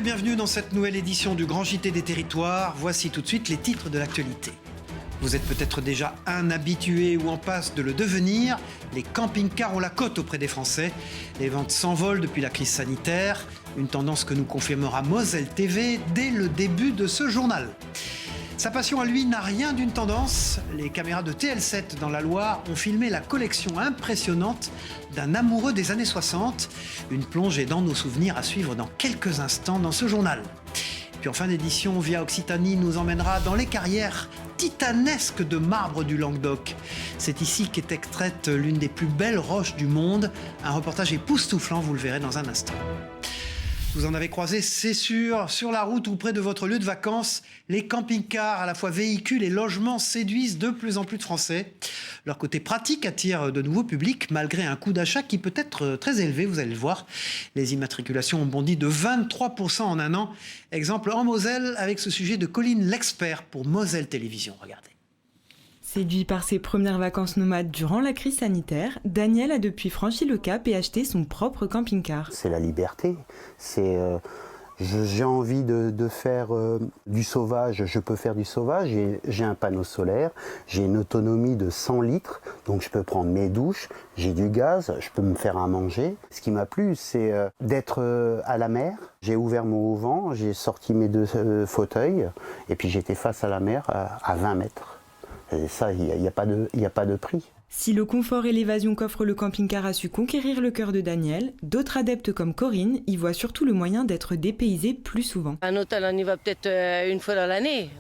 bienvenue dans cette nouvelle édition du Grand JT des Territoires. Voici tout de suite les titres de l'actualité. Vous êtes peut-être déjà un habitué ou en passe de le devenir. Les camping-cars ont la cote auprès des Français. Les ventes s'envolent depuis la crise sanitaire. Une tendance que nous confirmera Moselle TV dès le début de ce journal. Sa passion à lui n'a rien d'une tendance. Les caméras de TL7 dans la Loire ont filmé la collection impressionnante d'un amoureux des années 60. Une plongée dans nos souvenirs à suivre dans quelques instants dans ce journal. Puis en fin d'édition, Via Occitanie nous emmènera dans les carrières titanesques de marbre du Languedoc. C'est ici qu'est extraite l'une des plus belles roches du monde. Un reportage époustouflant, vous le verrez dans un instant. Vous en avez croisé, c'est sûr, sur la route ou près de votre lieu de vacances. Les camping-cars, à la fois véhicules et logements, séduisent de plus en plus de Français. Leur côté pratique attire de nouveaux publics, malgré un coût d'achat qui peut être très élevé, vous allez le voir. Les immatriculations ont bondi de 23% en un an. Exemple en Moselle, avec ce sujet de Colline l'expert pour Moselle Télévision. Regardez. Séduit par ses premières vacances nomades durant la crise sanitaire, Daniel a depuis franchi le cap et acheté son propre camping-car. C'est la liberté, j'ai envie de faire du sauvage, je peux faire du sauvage, j'ai un panneau solaire, j'ai une autonomie de 100 litres, donc je peux prendre mes douches, j'ai du gaz, je peux me faire à manger. Ce qui m'a plu, c'est d'être à la mer. J'ai ouvert mon auvent, j'ai sorti mes deux fauteuils, et puis j'étais face à la mer à 20 mètres. Et ça, il n'y a pas de prix. Si le confort et l'évasion qu'offre le camping-car a su conquérir le cœur de Daniel, d'autres adeptes comme Corinne y voient surtout le moyen d'être dépaysés plus souvent. Un hôtel, on y va peut-être une fois dans l'année,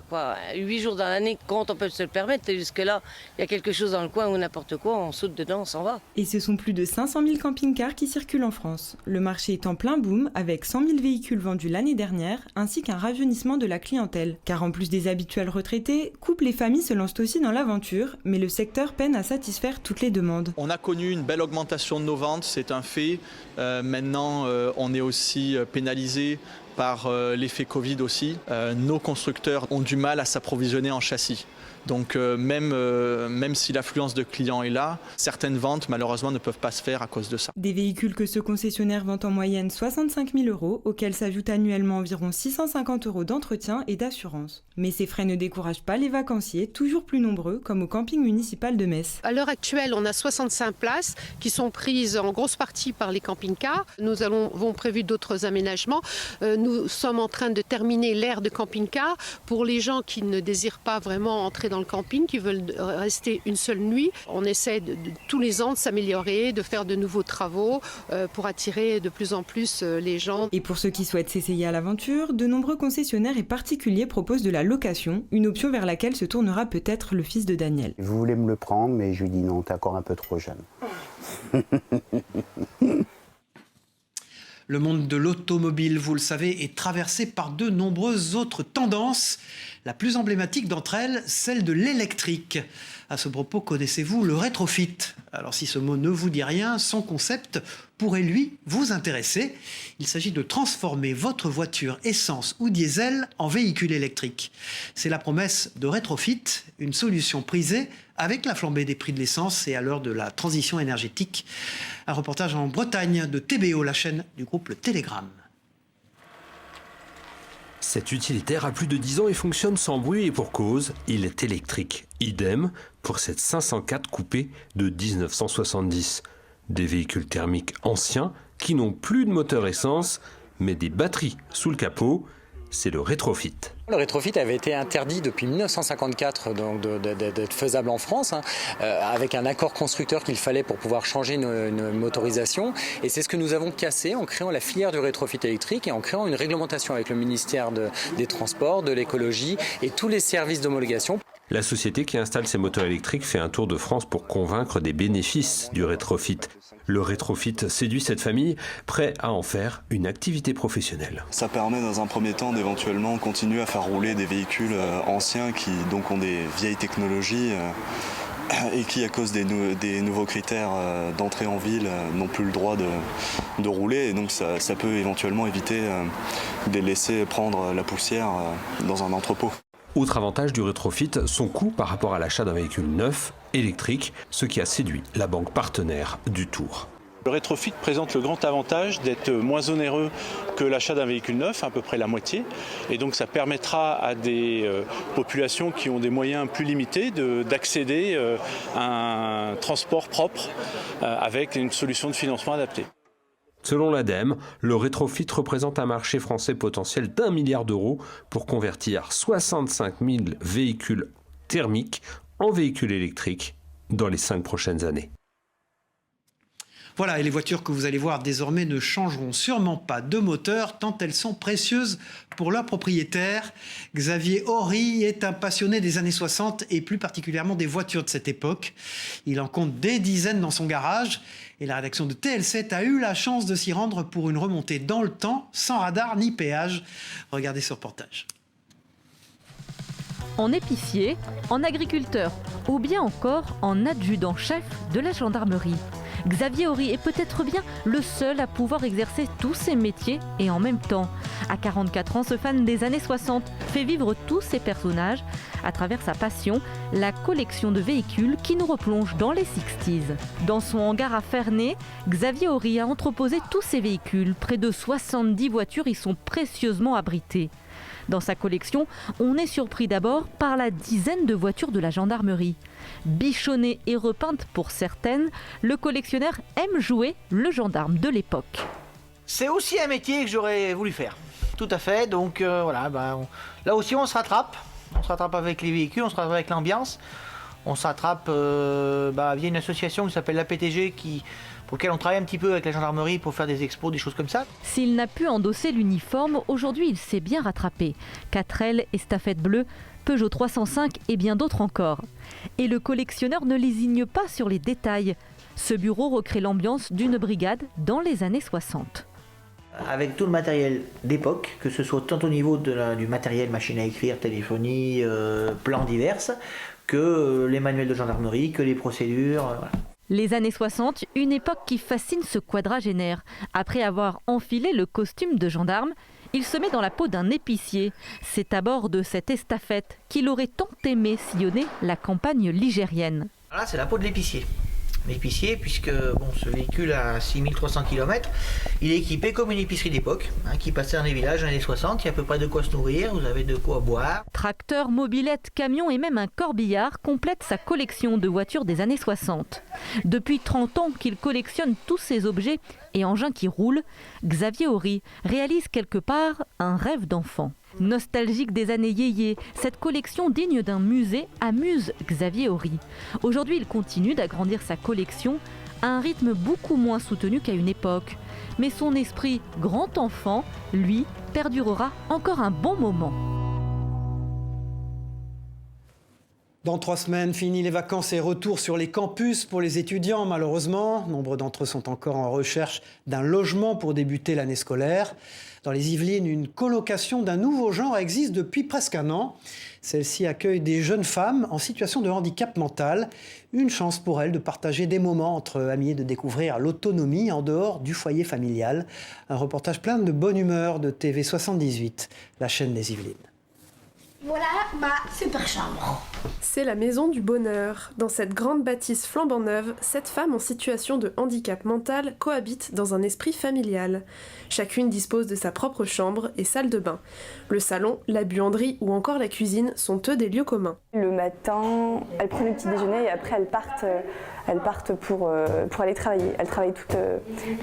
8 jours dans l'année, quand on peut se le permettre. Et jusque-là, il y a quelque chose dans le coin ou n'importe quoi, on saute dedans, on s'en va. Et ce sont plus de 500 000 camping-cars qui circulent en France. Le marché est en plein boom, avec 100 000 véhicules vendus l'année dernière, ainsi qu'un rajeunissement de la clientèle. Car en plus des habituels retraités, couples et familles se lancent aussi dans l'aventure, mais le secteur peine à satisfaire toutes les demandes. On a connu une belle augmentation de nos ventes, c'est un fait. Maintenant, on est aussi pénalisé par l'effet Covid aussi. Nos constructeurs ont du mal à s'approvisionner en châssis. Donc même si l'affluence de clients est là, certaines ventes malheureusement ne peuvent pas se faire à cause de ça. Des véhicules que ce concessionnaire vend en moyenne 65 000 €, auxquels s'ajoutent annuellement environ 650 € d'entretien et d'assurance. Mais ces frais ne découragent pas les vacanciers, toujours plus nombreux, comme au camping municipal de Metz. À l'heure actuelle, on a 65 places qui sont prises en grosse partie par les camping-cars. Nous avons prévu d'autres aménagements. Nous sommes en train de terminer l'aire de camping-car pour les gens qui ne désirent pas vraiment entrer dans le camping, qui veulent rester une seule nuit. On essaie tous les ans de s'améliorer, de faire de nouveaux travaux pour attirer de plus en plus les gens. Et pour ceux qui souhaitent s'essayer à l'aventure, de nombreux concessionnaires et particuliers proposent de la location, une option vers laquelle se tournera peut-être le fils de Daniel. Je voulais me le prendre, mais je lui dis non, t'es encore un peu trop jeune. Le monde de l'automobile, vous le savez, est traversé par de nombreuses autres tendances. La plus emblématique d'entre elles, celle de l'électrique. À ce propos, connaissez-vous le rétrofit? Alors si ce mot ne vous dit rien, son concept pourrait lui vous intéresser. Il s'agit de transformer votre voiture essence ou diesel en véhicule électrique. C'est la promesse de rétrofit, une solution prisée avec la flambée des prix de l'essence et à l'heure de la transition énergétique. Un reportage en Bretagne de TBO, la chaîne du groupe Le Télégramme. Cet utilitaire a plus de 10 ans et fonctionne sans bruit et pour cause, il est électrique. Idem pour cette 504 coupé de 1970. Des véhicules thermiques anciens qui n'ont plus de moteur essence, mais des batteries sous le capot. C'est le rétrofit. Le rétrofit avait été interdit depuis 1954 donc d'être faisable en France, avec un accord constructeur qu'il fallait pour pouvoir changer une motorisation. Et c'est ce que nous avons cassé en créant la filière du rétrofit électrique et en créant une réglementation avec le ministère des Transports, de l'écologie et tous les services d'homologation. La société qui installe ces moteurs électriques fait un tour de France pour convaincre des bénéfices du rétrofit. Le rétrofit séduit cette famille, prêt à en faire une activité professionnelle. Ça permet dans un premier temps d'éventuellement continuer à faire rouler des véhicules anciens qui donc ont des vieilles technologies et qui, à cause des nouveaux critères d'entrée en ville, n'ont plus le droit de rouler. Et donc ça peut éventuellement éviter de les laisser prendre la poussière dans un entrepôt. Autre avantage du rétrofit, son coût par rapport à l'achat d'un véhicule neuf, électrique, ce qui a séduit la banque partenaire du Tour. Le rétrofit présente le grand avantage d'être moins onéreux que l'achat d'un véhicule neuf, à peu près la moitié. Et donc ça permettra à des populations qui ont des moyens plus limités d'accéder à un transport propre avec une solution de financement adaptée. Selon l'ADEME, le rétrofit représente un marché français potentiel d'1 milliard d'euros pour convertir 65 000 véhicules thermiques en véhicules électriques dans les 5 prochaines années. Voilà, et les voitures que vous allez voir désormais ne changeront sûrement pas de moteur tant elles sont précieuses pour leurs propriétaires. Xavier Horry est un passionné des années 60 et plus particulièrement des voitures de cette époque. Il en compte des dizaines dans son garage et la rédaction de TL7 a eu la chance de s'y rendre pour une remontée dans le temps, sans radar ni péage. Regardez ce reportage. En épicier, en agriculteur ou bien encore en adjudant-chef de la gendarmerie. Xavier Horry est peut-être bien le seul à pouvoir exercer tous ces métiers et en même temps. À 44 ans, ce fan des années 60 fait vivre tous ces personnages à travers sa passion, la collection de véhicules qui nous replonge dans les 60s. Dans son hangar à Ferney, Xavier Horry a entreposé tous ces véhicules. Près de 70 voitures y sont précieusement abritées. Dans sa collection, on est surpris d'abord par la dizaine de voitures de la gendarmerie. Bichonnées et repeintes pour certaines, le collectionneur aime jouer le gendarme de l'époque. C'est aussi un métier que j'aurais voulu faire. Tout à fait, donc voilà, là aussi on se rattrape. On se rattrape avec les véhicules, on se rattrape avec l'ambiance. On se rattrape via une association qui s'appelle la PTG pour lequel on travaille un petit peu avec la gendarmerie pour faire des expos, des choses comme ça. S'il n'a pu endosser l'uniforme, aujourd'hui il s'est bien rattrapé. 4L, estafette bleue, Peugeot 305 et bien d'autres encore. Et le collectionneur ne lésigne pas sur les détails. Ce bureau recrée l'ambiance d'une brigade dans les années 60. Avec tout le matériel d'époque, que ce soit tant au niveau du matériel, machine à écrire, téléphonie, plans divers, que les manuels de gendarmerie, que les procédures. Voilà. Les années 60, une époque qui fascine ce quadragénaire. Après avoir enfilé le costume de gendarme, il se met dans la peau d'un épicier. C'est à bord de cette estafette qu'il aurait tant aimé sillonner la campagne ligérienne. Voilà, c'est la peau de l'épicier. L'épicier, puisque ce véhicule a 6300 km, il est équipé comme une épicerie d'époque, qui passait dans les villages dans les années 60, il y a à peu près de quoi se nourrir, vous avez de quoi boire. Tracteur, mobilette, camion et même un corbillard complètent sa collection de voitures des années 60. Depuis 30 ans qu'il collectionne tous ces objets et engins qui roulent, Xavier Horry réalise quelque part un rêve d'enfant. Nostalgique des années yéyé, cette collection digne d'un musée amuse Xavier Horry. Aujourd'hui, il continue d'agrandir sa collection à un rythme beaucoup moins soutenu qu'à une époque. Mais son esprit grand enfant, lui, perdurera encore un bon moment. Dans 3 semaines, fini les vacances et retour sur les campus pour les étudiants, malheureusement. Nombre d'entre eux sont encore en recherche d'un logement pour débuter l'année scolaire. Dans les Yvelines, une colocation d'un nouveau genre existe depuis presque un an. Celle-ci accueille des jeunes femmes en situation de handicap mental. Une chance pour elles de partager des moments entre amis et de découvrir l'autonomie en dehors du foyer familial. Un reportage plein de bonne humeur de TV78, la chaîne des Yvelines. Voilà ma super chambre. C'est la maison du bonheur. Dans cette grande bâtisse flambant neuve, 7 femmes en situation de handicap mental cohabitent dans un esprit familial. Chacune dispose de sa propre chambre et salle de bain. Le salon, la buanderie ou encore la cuisine sont eux des lieux communs. Le matin, elles prennent le petit déjeuner et après elles partent pour aller travailler. Elles travaillent toute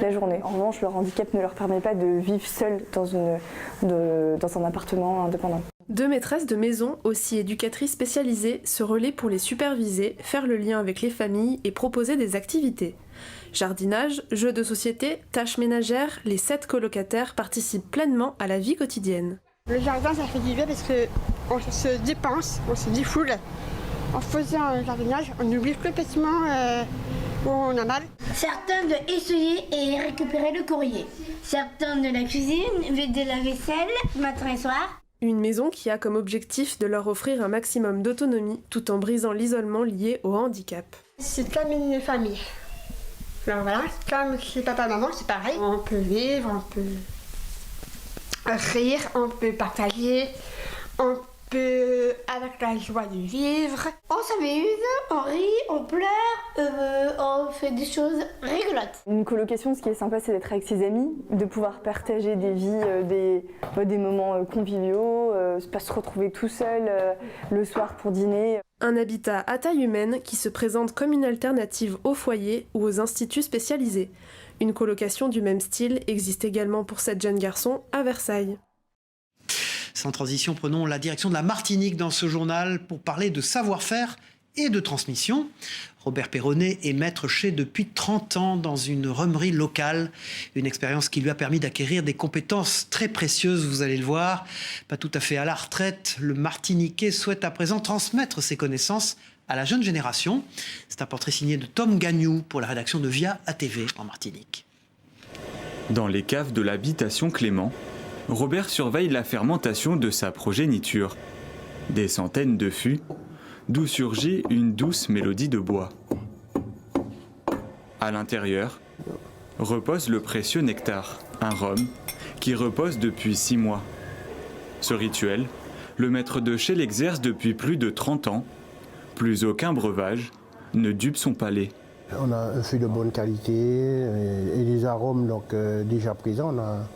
la journée. En revanche, leur handicap ne leur permet pas de vivre seules dans un appartement indépendant. 2 maîtresses de maison, aussi éducatrices spécialisées, se relaient pour les superviser, faire le lien avec les familles et proposer des activités. Jardinage, jeux de société, tâches ménagères, les 7 colocataires participent pleinement à la vie quotidienne. Le jardin, ça fait du bien parce qu'on se dépense, on se défoule. En faisant un jardinage, on oublie complètement où on a mal. Certains de essuyer et récupérer le courrier. Certains de la cuisine, vider la vaisselle, matin et soir. Une maison qui a comme objectif de leur offrir un maximum d'autonomie tout en brisant l'isolement lié au handicap. C'est comme une famille. Alors voilà, comme chez papa et maman, c'est pareil. On peut vivre, on peut rire, on peut partager, on peut avec la joie de vivre. On s'amuse, on rit, on pleure, on fait des choses rigolotes. Une colocation, ce qui est sympa, c'est d'être avec ses amis, de pouvoir partager des vies, des moments conviviaux, pas se retrouver tout seul le soir pour dîner. Un habitat à taille humaine qui se présente comme une alternative au foyer ou aux instituts spécialisés. Une colocation du même style existe également pour 7 jeunes garçons à Versailles. Sans transition, prenons la direction de la Martinique dans ce journal pour parler de savoir-faire et de transmission. Robert Perronnet est maître chef depuis 30 ans dans une rhumerie locale. Une expérience qui lui a permis d'acquérir des compétences très précieuses, vous allez le voir. Pas tout à fait à la retraite, le Martiniquais souhaite à présent transmettre ses connaissances à la jeune génération. C'est un portrait signé de Tom Gagnou pour la rédaction de Via ATV en Martinique. Dans les caves de l'habitation Clément, Robert surveille la fermentation de sa progéniture. Des centaines de fûts, d'où surgit une douce mélodie de bois. À l'intérieur, repose le précieux nectar, un rhum, qui repose depuis 6 mois. Ce rituel, le maître de chai l'exerce depuis plus de 30 ans. Plus aucun breuvage ne dupe son palais. On a un fût de bonne qualité et des arômes donc, déjà présents. On a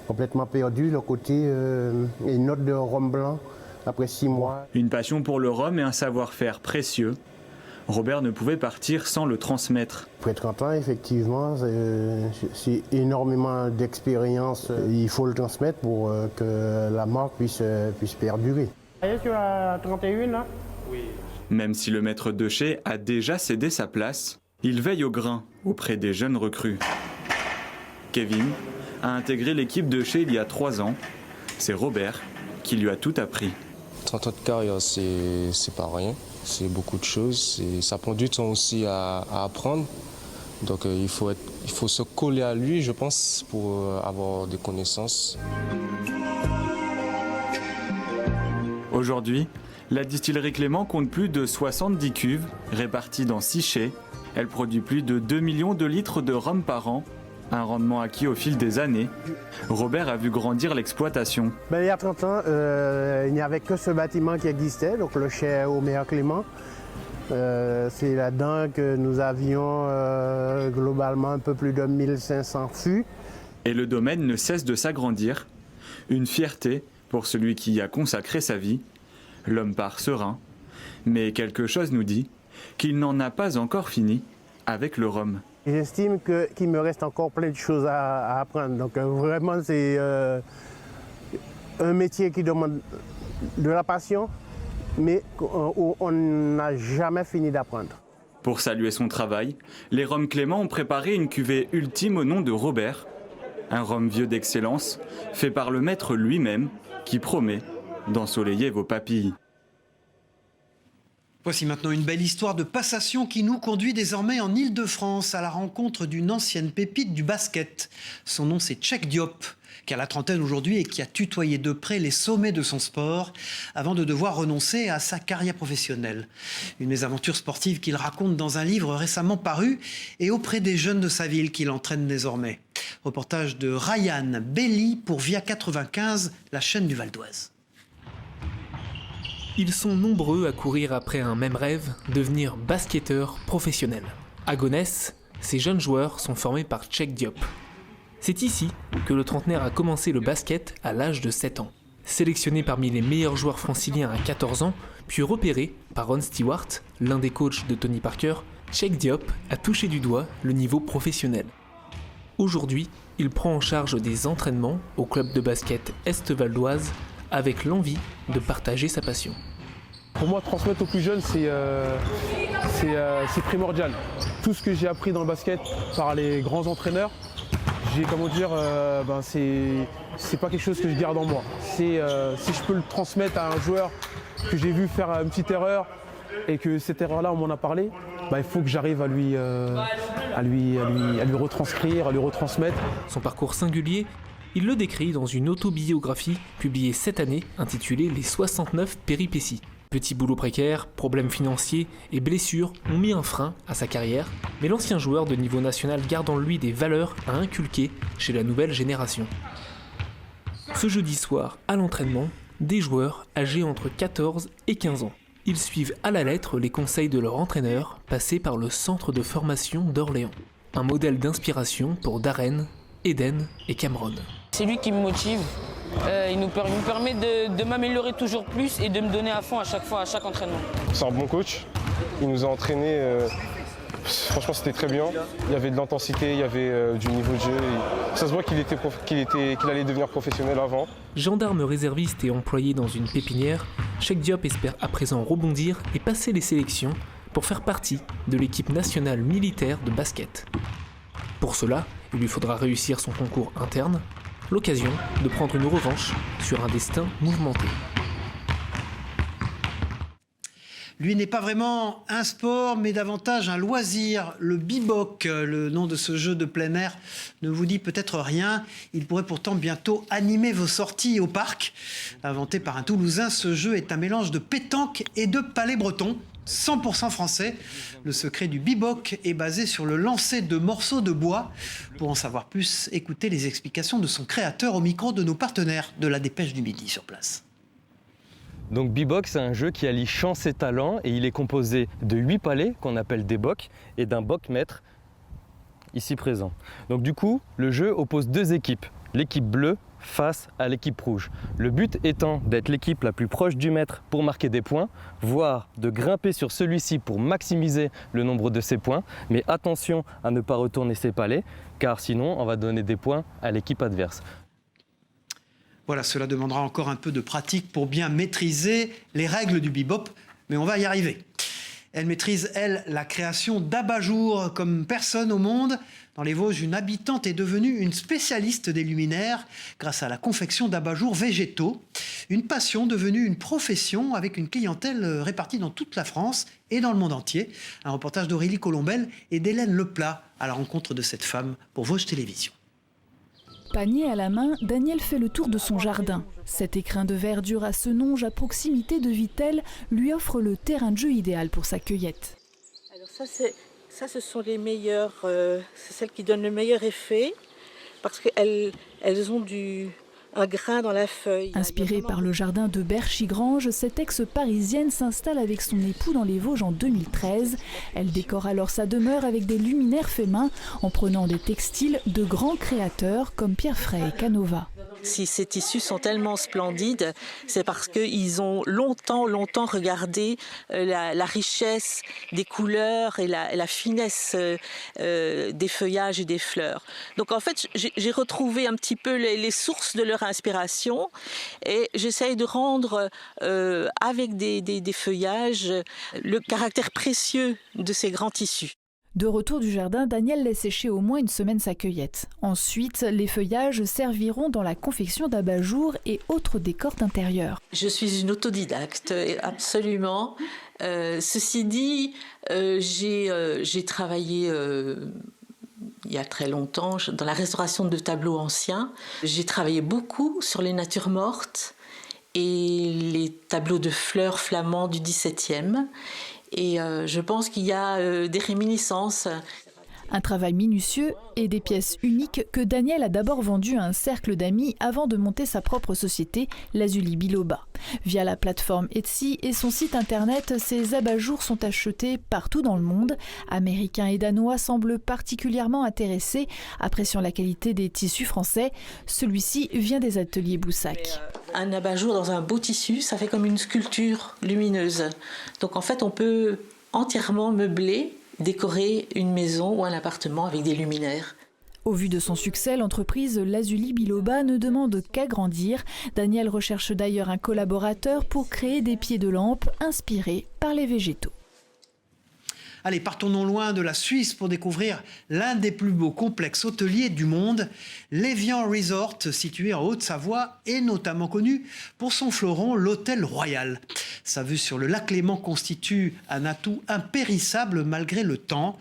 complètement perdu le côté et une note de rhum blanc après 6 mois. Une passion pour le rhum et un savoir-faire précieux. Robert ne pouvait partir sans le transmettre. Après 30 ans, effectivement, c'est énormément d'expérience. Il faut le transmettre pour que la marque puisse perdurer. Sur la 31, là ? Oui. Même si le maître de chai a déjà cédé sa place, il veille au grain auprès des jeunes recrues. Kevin a intégré l'équipe de chai il y a 3 ans. C'est Robert qui lui a tout appris. 30 ans de carrière, c'est pas rien. C'est beaucoup de choses. Ça prend du temps aussi à apprendre. Donc il faut se coller à lui, je pense, pour avoir des connaissances. Aujourd'hui, la distillerie Clément compte plus de 70 cuves réparties dans 6 chais. Elle produit plus de 2 millions de litres de rhum par an. Un rendement acquis au fil des années. Robert a vu grandir l'exploitation. Il y a 30 ans, il n'y avait que ce bâtiment qui existait, donc le chai Omer Clément. C'est là-dedans que nous avions globalement un peu plus de 1500 fûts. Et le domaine ne cesse de s'agrandir. Une fierté pour celui qui y a consacré sa vie. L'homme part serein. Mais quelque chose nous dit qu'il n'en a pas encore fini avec le rhum. J'estime qu'il me reste encore plein de choses à apprendre. Donc vraiment, c'est un métier qui demande de la passion, mais on n'a jamais fini d'apprendre. Pour saluer son travail, les rhums Clément ont préparé une cuvée ultime au nom de Robert. Un rhum vieux d'excellence, fait par le maître lui-même, qui promet d'ensoleiller vos papilles. Voici maintenant une belle histoire de passation qui nous conduit désormais en Île-de-France à la rencontre d'une ancienne pépite du basket. Son nom, c'est Cheikh Diop, qui a la trentaine aujourd'hui et qui a tutoyé de près les sommets de son sport avant de devoir renoncer à sa carrière professionnelle. Une mésaventure sportive qu'il raconte dans un livre récemment paru et auprès des jeunes de sa ville qu'il entraîne désormais. Reportage de Ryan Belli pour Via 95, la chaîne du Val d'Oise. Ils sont nombreux à courir après un même rêve, devenir basketteur professionnel. À Gonesse, ces jeunes joueurs sont formés par Cheikh Diop. C'est ici que le trentenaire a commencé le basket à l'âge de 7 ans. Sélectionné parmi les meilleurs joueurs franciliens à 14 ans, puis repéré par Ron Stewart, l'un des coachs de Tony Parker, Cheikh Diop a touché du doigt le niveau professionnel. Aujourd'hui, il prend en charge des entraînements au club de basket Est-Val d'Oise avec l'envie de partager sa passion. Pour moi, transmettre aux plus jeunes, c'est primordial. Tout ce que j'ai appris dans le basket par les grands entraîneurs, c'est pas quelque chose que je garde en moi. Si je peux le transmettre à un joueur que j'ai vu faire une petite erreur et que cette erreur-là, on m'en a parlé, il faut que j'arrive à lui retranscrire, à lui retransmettre. Son parcours singulier, il le décrit dans une autobiographie publiée cette année intitulée « Les 69 péripéties ». Petit boulot précaire, problèmes financiers et blessures ont mis un frein à sa carrière, mais l'ancien joueur de niveau national garde en lui des valeurs à inculquer chez la nouvelle génération. Ce jeudi soir, à l'entraînement, des joueurs âgés entre 14 et 15 ans. Ils suivent à la lettre les conseils de leur entraîneur, passé par le centre de formation d'Orléans. Un modèle d'inspiration pour Darren, Eden et Cameron. C'est lui qui me motive. Il nous permet de m'améliorer toujours plus et de me donner à fond à chaque fois, à chaque entraînement. C'est un bon coach. Il nous a entraînés. Franchement, c'était très bien. Il y avait de l'intensité, il y avait du niveau de jeu. Ça se voit qu'il allait devenir professionnel avant. Gendarme réserviste et employé dans une pépinière, Cheikh Diop espère à présent rebondir et passer les sélections pour faire partie de l'équipe nationale militaire de basket. Pour cela, il lui faudra réussir son concours interne, l'occasion de prendre une revanche sur un destin mouvementé. Lui n'est pas vraiment un sport, mais davantage un loisir. Le bivouac, le nom de ce jeu de plein air, ne vous dit peut-être rien. Il pourrait pourtant bientôt animer vos sorties au parc. Inventé par un Toulousain, ce jeu est un mélange de pétanque et de palais breton. 100% français. Le secret du bivouac est basé sur le lancer de morceaux de bois. Pour en savoir plus, écoutez les explications de son créateur au micro de nos partenaires de la Dépêche du Midi sur place. Donc bivouac, c'est un jeu qui allie chance et talent et il est composé de 8 palets qu'on appelle des bocs et d'un boc-maître ici présent. Donc du coup, le jeu oppose deux équipes, l'équipe bleue face à l'équipe rouge. Le but étant d'être l'équipe la plus proche du maître pour marquer des points, voire de grimper sur celui-ci pour maximiser le nombre de ses points. Mais attention à ne pas retourner ses palets, car sinon on va donner des points à l'équipe adverse. Voilà, cela demandera encore un peu de pratique pour bien maîtriser les règles du bebop, mais on va y arriver. Elle maîtrise, elle, la création d'abat-jour comme personne au monde. Dans les Vosges, une habitante est devenue une spécialiste des luminaires grâce à la confection d'abat-jour végétaux. Une passion devenue une profession avec une clientèle répartie dans toute la France et dans le monde entier. Un reportage d'Aurélie Colombel et d'Hélène Leplat à la rencontre de cette femme pour Vosges Télévisions. Panier à la main, Daniel fait le tour de son jardin. Cet écrin de verdure à Senonges, à proximité de Vittel, lui offre le terrain de jeu idéal pour sa cueillette. Alors ça ce sont les meilleures, c'est celles qui donnent le meilleur effet, parce qu'elles ont un grain dans la feuille. Inspirée par le jardin de Berchigrange, cette ex-parisienne s'installe avec son époux dans les Vosges en 2013. Elle décore alors sa demeure avec des luminaires faits main en prenant des textiles de grands créateurs comme Pierre Frey et Canova. Si ces tissus sont tellement splendides, c'est parce qu'ils ont longtemps regardé la richesse des couleurs et la finesse des feuillages et des fleurs. Donc en fait, j'ai retrouvé un petit peu les sources de leur inspiration et j'essaye de rendre avec des feuillages le caractère précieux de ces grands tissus. De retour du jardin, Daniel laisse sécher au moins une semaine sa cueillette. Ensuite, les feuillages serviront dans la confection d'abat-jour et autres décors d'intérieur. Je suis une autodidacte, absolument. Ceci dit, j'ai travaillé il y a très longtemps dans la restauration de tableaux anciens. J'ai travaillé beaucoup sur les natures mortes et les tableaux de fleurs flamands du XVIIe. Et je pense qu'il y a des réminiscences. Un travail minutieux et des pièces uniques que Daniel a d'abord vendues à un cercle d'amis avant de monter sa propre société, Lazuli Biloba. Via la plateforme Etsy et son site internet, ces abat-jours sont achetés partout dans le monde. Américains et Danois semblent particulièrement intéressés, appréciant la qualité des tissus français. Celui-ci vient des ateliers Boussac. Un abat-jour dans un beau tissu, ça fait comme une sculpture lumineuse. Donc en fait, on peut entièrement meubler, décorer une maison ou un appartement avec des luminaires. Au vu de son succès, l'entreprise Lazuli Biloba ne demande qu'à grandir. Daniel recherche d'ailleurs un collaborateur pour créer des pieds de lampe inspirés par les végétaux. Allez, partons non loin de la Suisse pour découvrir l'un des plus beaux complexes hôteliers du monde. L'Évian Resort, situé en Haute-Savoie, est notamment connu pour son fleuron, l'Hôtel Royal. Sa vue sur le lac Léman constitue un atout impérissable malgré le temps.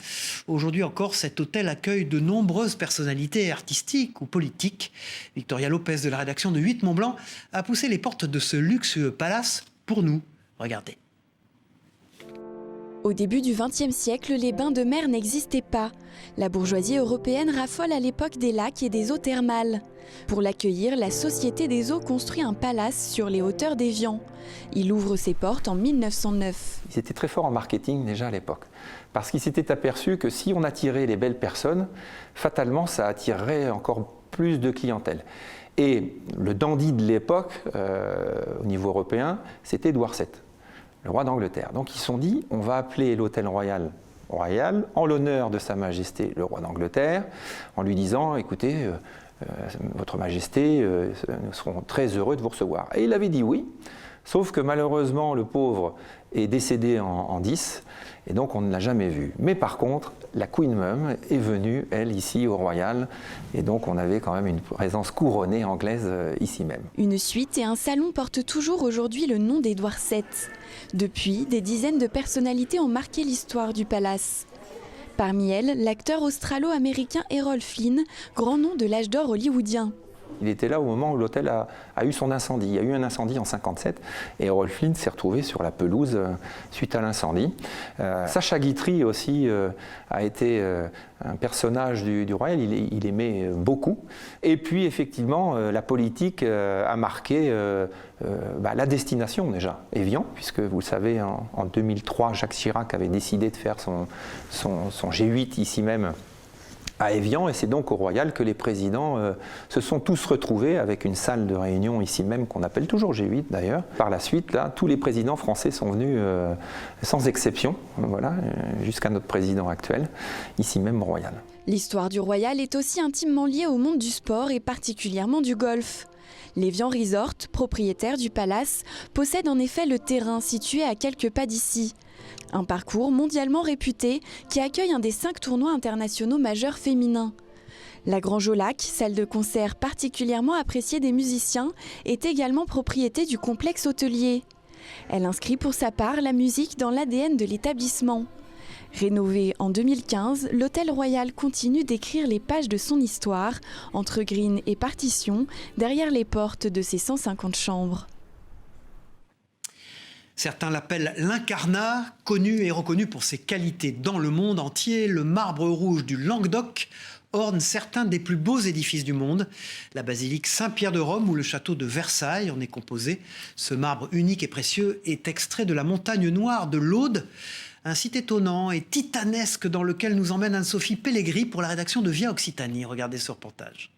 Aujourd'hui encore, cet hôtel accueille de nombreuses personnalités artistiques ou politiques. Victoria Lopez de la rédaction de 8 Mont-Blanc a poussé les portes de ce luxueux palace pour nous. Regardez. Au début du XXe siècle, les bains de mer n'existaient pas. La bourgeoisie européenne raffole à l'époque des lacs et des eaux thermales. Pour l'accueillir, la Société des eaux construit un palace sur les hauteurs d'Évian. Il ouvre ses portes en 1909. Ils étaient très forts en marketing déjà à l'époque, parce qu'ils s'étaient aperçus que si on attirait les belles personnes, fatalement ça attirerait encore plus de clientèle. Et le dandy de l'époque, au niveau européen, c'était Édouard VII, le roi d'Angleterre. Donc ils se sont dit, on va appeler l'hôtel royal en l'honneur de Sa Majesté le roi d'Angleterre, en lui disant, écoutez, Votre Majesté, nous serons très heureux de vous recevoir. Et il avait dit oui, sauf que malheureusement le pauvre est décédé en 10, et donc on ne l'a jamais vu. Mais par contre, la Queen Mum est venue, elle, ici au Royal, et donc on avait quand même une présence couronnée anglaise ici même. Une suite et un salon portent toujours aujourd'hui le nom d'Édouard VII. Depuis, des dizaines de personnalités ont marqué l'histoire du palace. Parmi elles, l'acteur australo-américain Errol Flynn, grand nom de l'âge d'or hollywoodien. Il était là au moment où l'hôtel a eu son incendie. Il y a eu un incendie en 1957 et Errol Flynn s'est retrouvé sur la pelouse suite à l'incendie. Sacha Guitry aussi a été un personnage du Royal, il aimait beaucoup. Et puis effectivement, la politique a marqué la destination déjà, Évian, puisque vous le savez, en 2003, Jacques Chirac avait décidé de faire son G8 ici même à Évian, et c'est donc au Royal que les présidents se sont tous retrouvés avec une salle de réunion ici même qu'on appelle toujours G8 d'ailleurs. Par la suite, là, tous les présidents français sont venus sans exception, voilà, jusqu'à notre président actuel, ici même au Royal. L'histoire du Royal est aussi intimement liée au monde du sport et particulièrement du golf. L'Évian Resort, propriétaire du palace, possède en effet le terrain situé à quelques pas d'ici. Un parcours mondialement réputé qui accueille un des 5 tournois internationaux majeurs féminins. La Grange au Lac, salle de concert particulièrement appréciée des musiciens, est également propriété du complexe hôtelier. Elle inscrit pour sa part la musique dans l'ADN de l'établissement. Rénové en 2015, l'Hôtel Royal continue d'écrire les pages de son histoire, entre green et partition, derrière les portes de ses 150 chambres. Certains l'appellent l'Incarnat, connu et reconnu pour ses qualités dans le monde entier. Le marbre rouge du Languedoc orne certains des plus beaux édifices du monde. La basilique Saint-Pierre de Rome ou le château de Versailles en est composé. Ce marbre unique et précieux est extrait de la montagne noire de l'Aude, un site étonnant et titanesque dans lequel nous emmène Anne-Sophie Pellegrini pour la rédaction de Via Occitanie. Regardez ce reportage.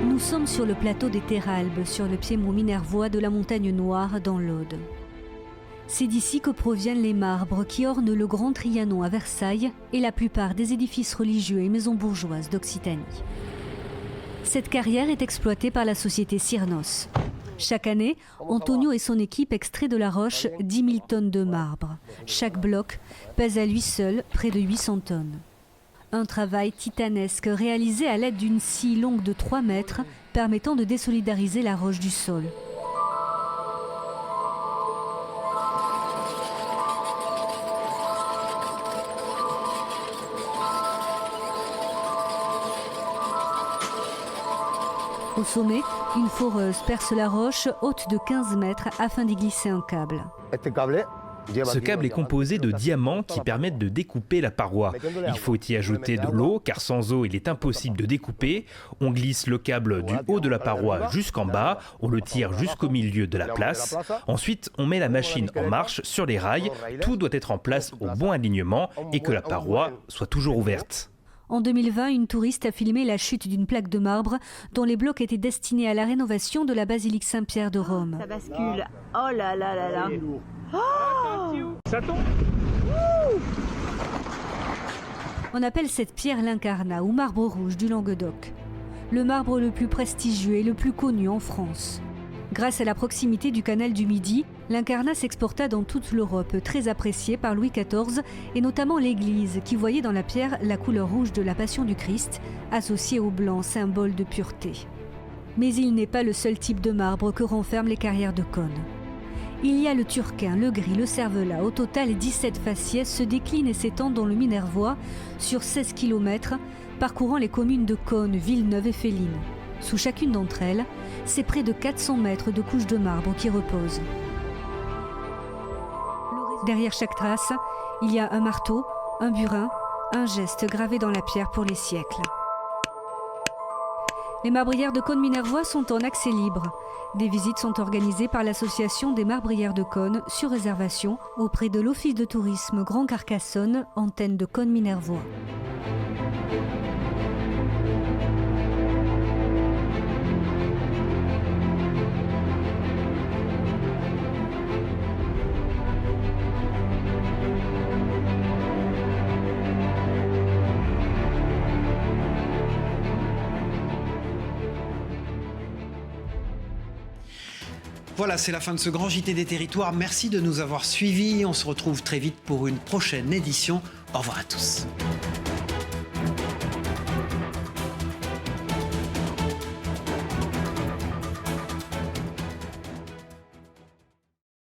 Nous sommes sur le plateau des Terralbes, sur le piémont minervois de la Montagne Noire dans l'Aude. C'est d'ici que proviennent les marbres qui ornent le Grand Trianon à Versailles et la plupart des édifices religieux et maisons bourgeoises d'Occitanie. Cette carrière est exploitée par la société Cyrnos. Chaque année, Antonio et son équipe extraient de la roche 10 000 tonnes de marbre. Chaque bloc pèse à lui seul près de 800 tonnes. Un travail titanesque réalisé à l'aide d'une scie longue de 3 mètres permettant de désolidariser la roche du sol. Au sommet, une foreuse perce la roche haute de 15 mètres afin d'y glisser un câble. Ce câble est composé de diamants qui permettent de découper la paroi. Il faut y ajouter de l'eau, car sans eau, il est impossible de découper. On glisse le câble du haut de la paroi jusqu'en bas, on le tire jusqu'au milieu de la place. Ensuite, on met la machine en marche sur les rails. Tout doit être en place au bon alignement et que la paroi soit toujours ouverte. En 2020, une touriste a filmé la chute d'une plaque de marbre dont les blocs étaient destinés à la rénovation de la basilique Saint-Pierre de Rome. Ça bascule. Oh là là là là. Oh, ça tombe. On appelle cette pierre l'Incarnat ou marbre rouge du Languedoc. Le marbre le plus prestigieux et le plus connu en France. Grâce à la proximité du canal du Midi, l'Incarnat s'exporta dans toute l'Europe, très apprécié par Louis XIV et notamment l'Église, qui voyait dans la pierre la couleur rouge de la Passion du Christ, associée au blanc, symbole de pureté. Mais il n'est pas le seul type de marbre que renferment les carrières de Cosne. Il y a le turquin, le gris, le cervelas. Au total, 17 faciès se déclinent et s'étendent dans le Minervois sur 16 km, parcourant les communes de Cosne, Villeneuve et Féline. Sous chacune d'entre elles, c'est près de 400 mètres de couches de marbre qui reposent. Derrière chaque trace, il y a un marteau, un burin, un geste gravé dans la pierre pour les siècles. Les marbrières de Cosne-Minervois sont en accès libre. Des visites sont organisées par l'association des marbrières de Cosne sur réservation auprès de l'Office de tourisme Grand Carcassonne, antenne de Cosne-Minervois. Voilà, c'est la fin de ce grand JT des territoires. Merci de nous avoir suivis. On se retrouve très vite pour une prochaine édition. Au revoir à tous.